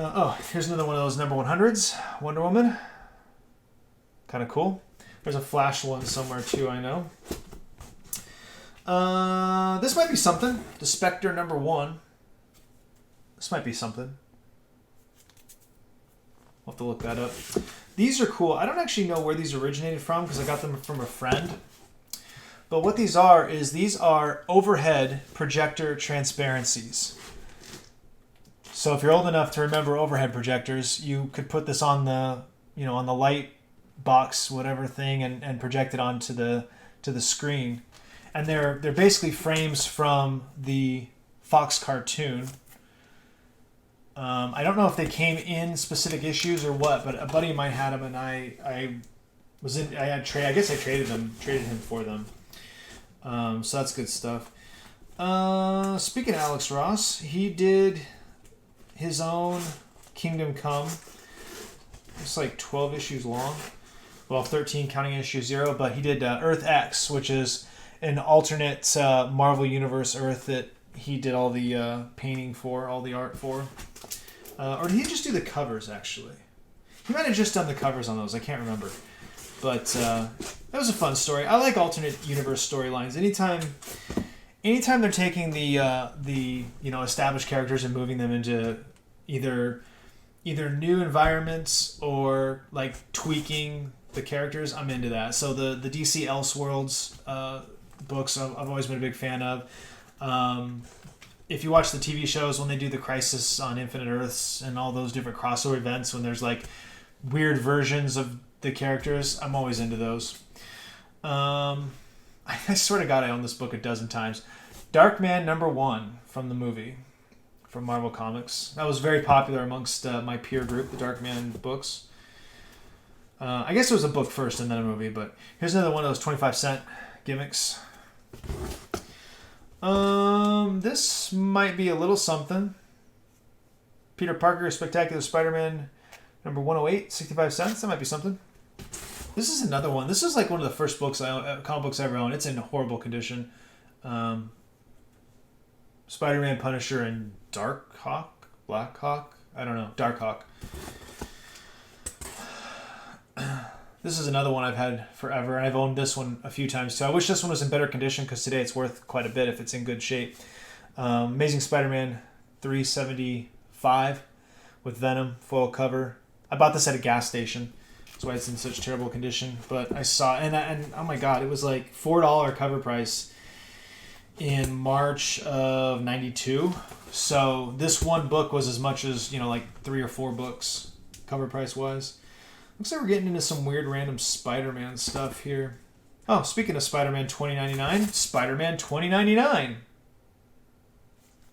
Oh, here's another one of those number 100s. Wonder Woman. Kind of cool. There's a Flash one somewhere too, I know. This might be something. The Spectre number 1. This might be something. I'll have to look that up. These are cool. I don't actually know where these originated from because I got them from a friend. But what these are is these are overhead projector transparencies. So if you're old enough to remember overhead projectors, you could put this on the, on the light box, whatever thing, and project it onto the screen. And they're basically frames from the Fox cartoon. I don't know if they came in specific issues or what, but a buddy of mine had them, and I guess I traded him for them. So that's good stuff. Speaking of Alex Ross, he did his own Kingdom Come. It's like 12 issues long. Well, 13 counting issue 0, but he did Earth X, which is an alternate Marvel Universe Earth that he did all the painting for, all the art for. Or did he just do the covers, actually? He might have just done the covers on those. I can't remember. But that was a fun story. I like alternate universe storylines. Anytime they're taking the established characters and moving them into either new environments or like tweaking the characters, I'm into that. So the DC Elseworlds books I've always been a big fan of. If you watch the TV shows when they do the Crisis on Infinite Earths and all those different crossover events when there's like weird versions of the characters, I'm always into those. I swear to God I own this book a dozen times. Darkman number 1 from the movie. From Marvel Comics. That was very popular amongst my peer group, the Darkman books. I guess it was a book first and then a movie, but here's another one of those 25-cent gimmicks. This might be a little something. Peter Parker, Spectacular Spider-Man, number 108, 65 cents. That might be something. This is another one. This is like one of the first comic books I ever owned. It's in horrible condition. Spider-Man, Punisher, and Black Hawk? I don't know. Dark Hawk. This is another one I've had forever, and I've owned this one a few times too. I wish this one was in better condition because today it's worth quite a bit if it's in good shape. Amazing Spider-Man 375 with Venom, foil cover. I bought this at a gas station. That's why it's in such terrible condition. But I saw, and oh my God, it was like $4 cover price in March of 92. So this one book was as much as, like 3 or 4 books cover price wise. Looks like we're getting into some weird random Spider-Man stuff here. Oh, speaking of Spider-Man 2099, Spider-Man 2099.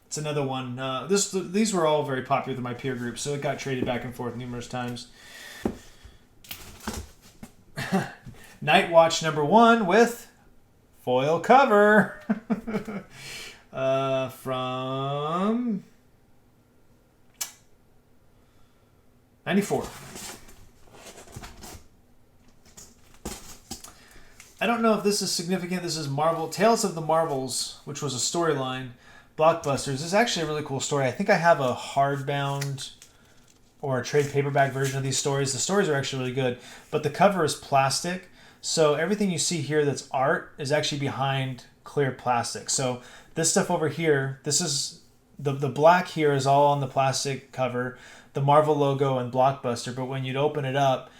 It's another one. These were all very popular with my peer group, so it got traded back and forth numerous times. Night Watch number 1 with foil cover from 94. I don't know if this is significant. This is Marvel Tales of the Marvels, which was a storyline. Blockbusters. This is actually a really cool story. I think I have a hardbound or a trade paperback version of these stories. The stories are actually really good, but the cover is plastic. So everything you see here that's art is actually behind clear plastic. So this stuff over here, this is the black here is all on the plastic cover, the Marvel logo and Blockbuster, but when you'd open it up,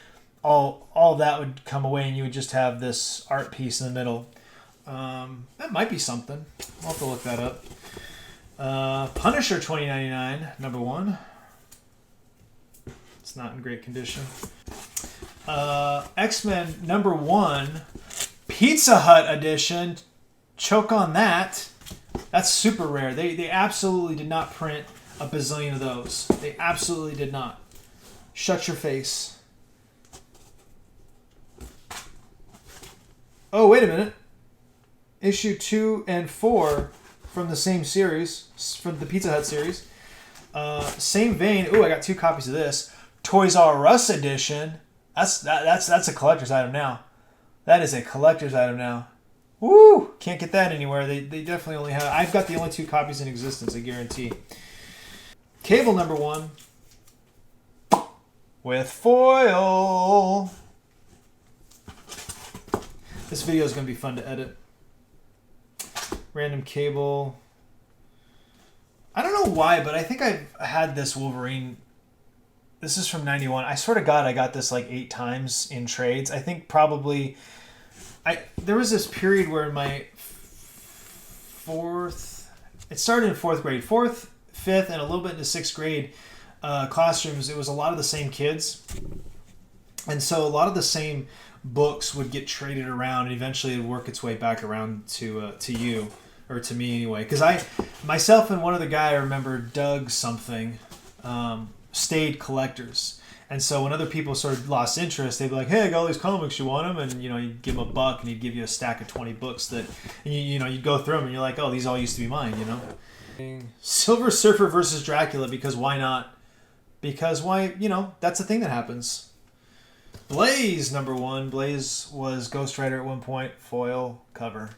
all that would come away and you would just have this art piece in the middle. That might be something. I'll have to look that up. Punisher 2099, number 1. It's not in great condition. X-Men number 1, Pizza Hut edition. Choke on that. That's super rare. They absolutely did not print a bazillion of those. They absolutely did not. Shut your face. Oh, wait a minute. Issue 2 and 4 from the same series, from the Pizza Hut series. Same vein. Ooh, I got 2 copies of this. Toys R Us edition. That's a collector's item now. That is a collector's item now. Woo! Can't get that anywhere. They definitely only have... I've got the only 2 copies in existence, I guarantee. Cable number 1. with foil. This video is going to be fun to edit. Random cable. I don't know why, but I think I've had this Wolverine. This is from 91. I swear to God, I got this like 8 times in trades. I think probably... there was this period where in my it started in 4th grade. 4th, 5th, and a little bit into 6th grade classrooms, it was a lot of the same kids. And so a lot of the same books would get traded around, and eventually it would work its way back around to you, or to me anyway. Because myself and one other guy, I remember, Doug something, stayed collectors. And so when other people sort of lost interest, they'd be like, "Hey, I got all these comics, you want them?" And you'd give them $1, and he'd give you a stack of 20 books that, and you'd go through them, and you're like, "Oh, these all used to be mine," Silver Surfer versus Dracula, because why not? Because why? That's a thing that happens. Blaze #1. Blaze was Ghost Rider at one point, foil cover.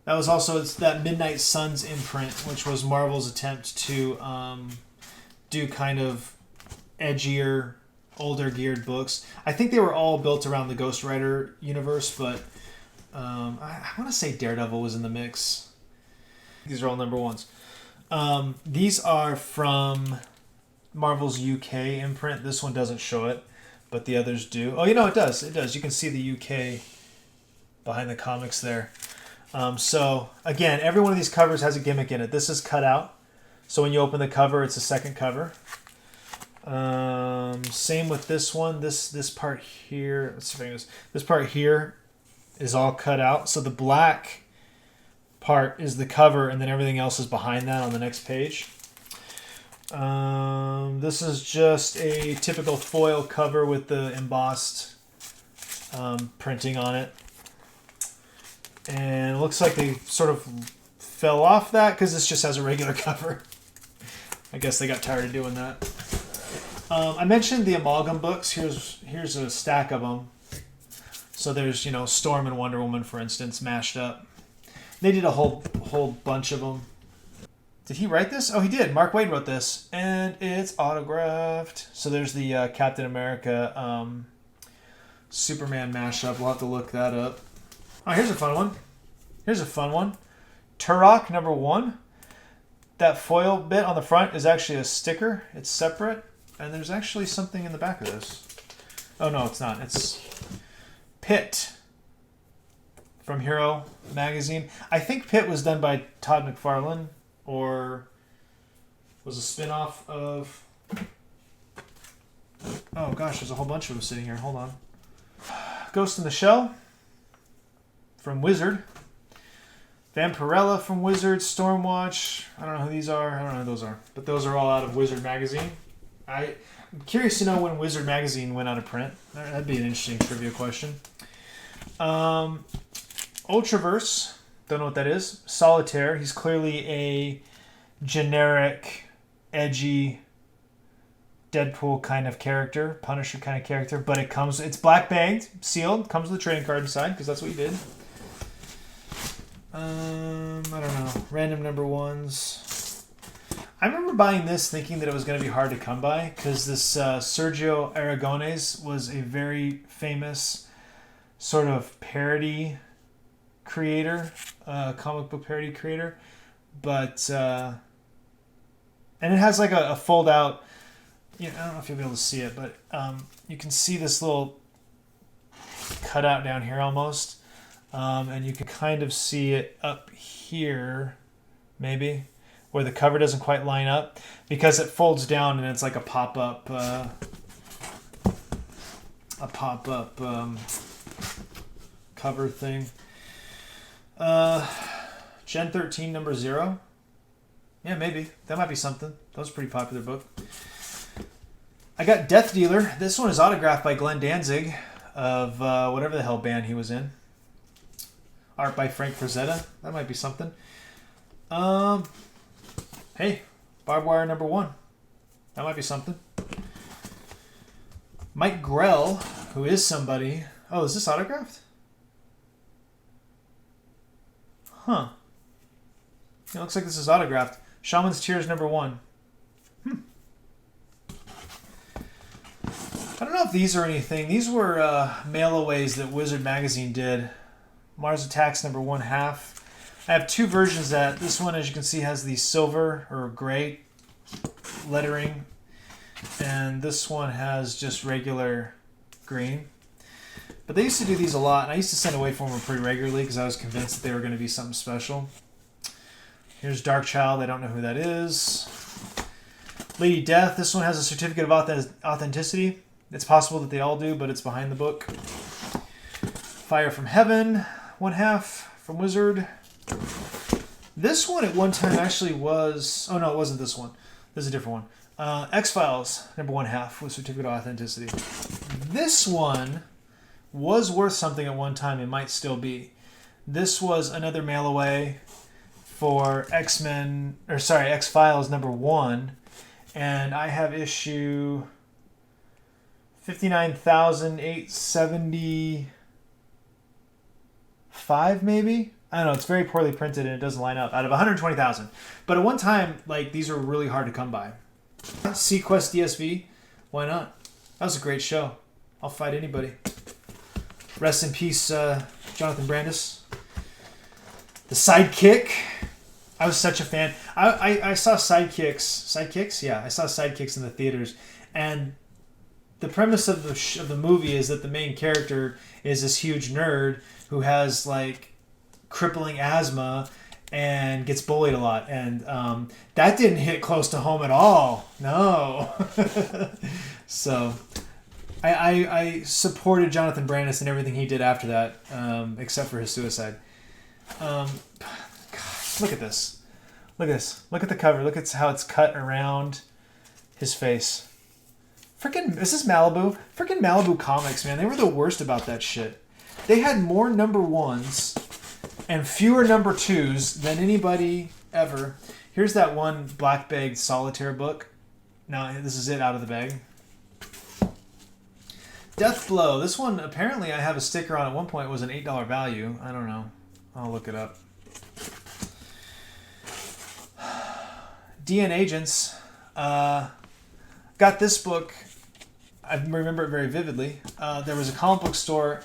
That was also that Midnight Suns imprint, which was Marvel's attempt to do kind of edgier, older geared books. I think they were all built around the Ghost Rider universe, but I want to say Daredevil was in the mix. These are all #1s. These are from Marvel's UK imprint. This one doesn't show it, but the others do. Oh, it does. It does. You can see the UK behind the comics there. So, again, every one of these covers has a gimmick in it. This is cut out. So when you open the cover, it's a second cover. Same with this one. This part here, let's see if I can this part here is all cut out. So the black part is the cover, and then everything else is behind that on the next page. This is just a typical foil cover with the embossed printing on it. And it looks like they sort of fell off that because this just has a regular cover. I guess they got tired of doing that. I mentioned the amalgam books. Here's a stack of them. So there's, Storm and Wonder Woman, for instance, mashed up. They did a whole bunch of them. Did he write this? Oh, he did. Mark Waid wrote this, and it's autographed. So there's the Captain America Superman mashup. We'll have to look that up. Oh, here's a fun one. Turok #1. That foil bit on the front is actually a sticker. It's separate. And there's actually something in the back of this. Oh, no, it's not. It's Pit from Hero magazine. I think Pit was done by Todd McFarlane, or was a spin-off of... Oh, gosh, there's a whole bunch of them sitting here. Hold on. Ghost in the Shell from Wizard. Vampirella from Wizard. Stormwatch. I don't know who these are. I don't know who those are. But those are all out of Wizard magazine. I'm curious to know when Wizard magazine went out of print. That'd be an interesting trivia question. Ultraverse. Don't know what that is. Solitaire. He's clearly a generic, edgy Deadpool kind of character. Punisher kind of character. But it's black bagged, sealed. Comes with a trading card inside, because that's what he did. I don't know. Random #1s. I remember buying this thinking that it was going to be hard to come by, because this Sergio Aragones was a very famous sort of parody creator, comic book parody creator. But, and it has like a fold out, I don't know if you'll be able to see it, but you can see this little cutout down here almost. And you can kind of see it up here, maybe, where the cover doesn't quite line up, because it folds down and it's like a pop-up cover thing. Gen 13 #0. Yeah, maybe. That might be something. That was a pretty popular book. I got Death Dealer. This one is autographed by Glenn Danzig of whatever the hell band he was in. Art by Frank Frazetta. That might be something. Hey, Barbed Wire #1. That might be something. Mike Grell, who is somebody. Oh, is this autographed? Huh. It looks like this is autographed. Shaman's Tears #1. I don't know if these are anything. These were mail-aways that Wizard Magazine did. Mars Attacks number 1/2. I have two versions of that. This one, as you can see, has the silver or gray lettering. And this one has just regular green. But they used to do these a lot, and I used to send away from them pretty regularly because I was convinced that they were going to be something special. Here's Dark Child. I don't know who that is. Lady Death. This one has a certificate of authenticity. It's possible that they all do, but it's behind the book. Fire from Heaven, 1/2 from Wizard. This one at one time actually was... Oh, no, it wasn't this one. This is a different one. X-Files, number 1/2 with certificate of authenticity. This one was worth something at one time. It might still be. This was another mail away for X-Files number 1. And I have issue 59,875 maybe? I don't know. It's very poorly printed and it doesn't line up out of 120,000. But at one time, like, these were really hard to come by. Sequest DSV? Why not? That was a great show. I'll fight anybody. Rest in peace, Jonathan Brandis. The Sidekick. I was such a fan. I saw Sidekicks? Yeah, I saw Sidekicks in the theaters. And the premise of the movie is that the main character is this huge nerd who has, like, crippling asthma and gets bullied a lot. And that didn't hit close to home at all. No. So I supported Jonathan Brandis and everything he did after that, except for his suicide. God, look at this. Look at this. Look at the cover. Look at how it's cut around his face. Freaking, is this Malibu? Freaking Malibu Comics, man. They were the worst about that shit. They had more number 1s and fewer number 2s than anybody ever. Here's that one black bag solitaire book. Now, this is it out of the bag. Death Blow. This one, apparently I have a sticker on at one point. It was an $8 value. I don't know. I'll look it up. DN Agents. Got this book. I remember it very vividly. There was a comic book store.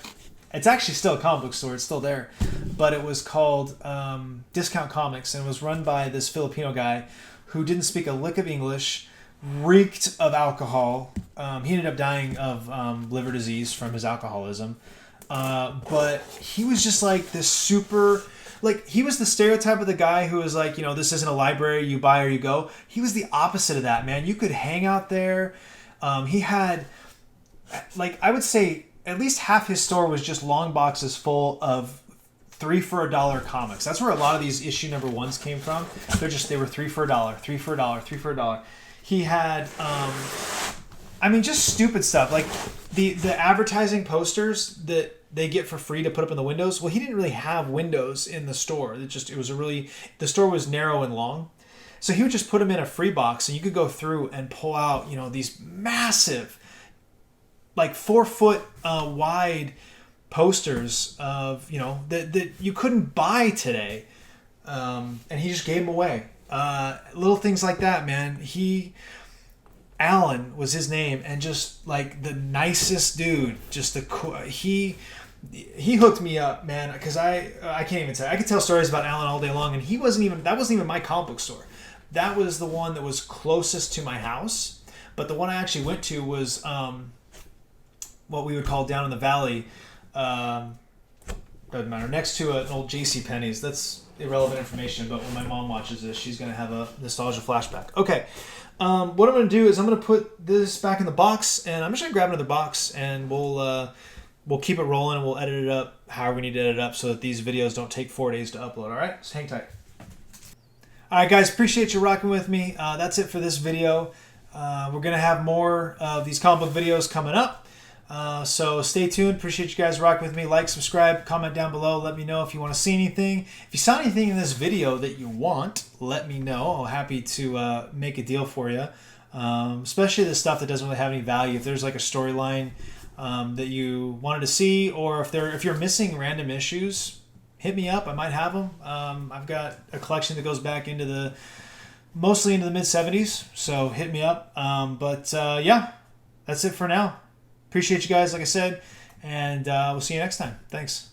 It's actually still a comic book store. It's still there. But it was called Discount Comics, and it was run by this Filipino guy who didn't speak a lick of English, reeked of alcohol. He ended up dying of liver disease from his alcoholism. But he was just like this super... Like, he was the stereotype of the guy who was like, you know, this isn't a library, you buy or you go. He was the opposite of that, man. You could hang out there. He had, like, I would say at least half his store was just long boxes full of 3 for $1 comics. That's where a lot of these issue number 1s came from. They were 3 for $1, 3 for $1, 3 for $1. He had, I mean, just stupid stuff. Like, the advertising posters that they get for free to put up in the windows. Well, he didn't really the windows in the store. The store was narrow and long. So he would just put them in a free box and you could go through and pull out, you know, these massive, like 4-foot wide posters of, you know, that you couldn't buy today. And he just gave them away. Little things like that, man. Alan was his name, and just like the nicest dude. He hooked me up, man, because I can't even tell. I could tell stories about Alan all day long, and that wasn't even my comic book store. That was the one that was closest to my house. But the one I actually went to was what we would call down in the valley. Doesn't matter. Next to an old JCPenney's. That's irrelevant information, but when my mom watches this, she's going to have a nostalgia flashback. Okay. What I'm going to do is I'm going to put this back in the box, and I'm just going to grab another box, and we'll keep it rolling, and we'll edit it up however we need to edit it up so that these videos don't take 4 days to upload. All right? Just hang tight. All right, guys. Appreciate you rocking with me. That's it for this video. We're going to have more of these comic book videos coming up. So stay tuned. Appreciate you guys rocking with me. Like, subscribe, comment down below. Let me know if you want to see anything. If you saw anything in this video that you want, let me know. I'm happy to make a deal for you. Especially the stuff that doesn't really have any value. If there's like a storyline that you wanted to see, or if you're missing random issues, hit me up. I might have them. I've got a collection that goes back mostly into the mid-70s. So hit me up. Yeah, that's it for now. appreciate you guys, like I said, and we'll see you next time. Thanks.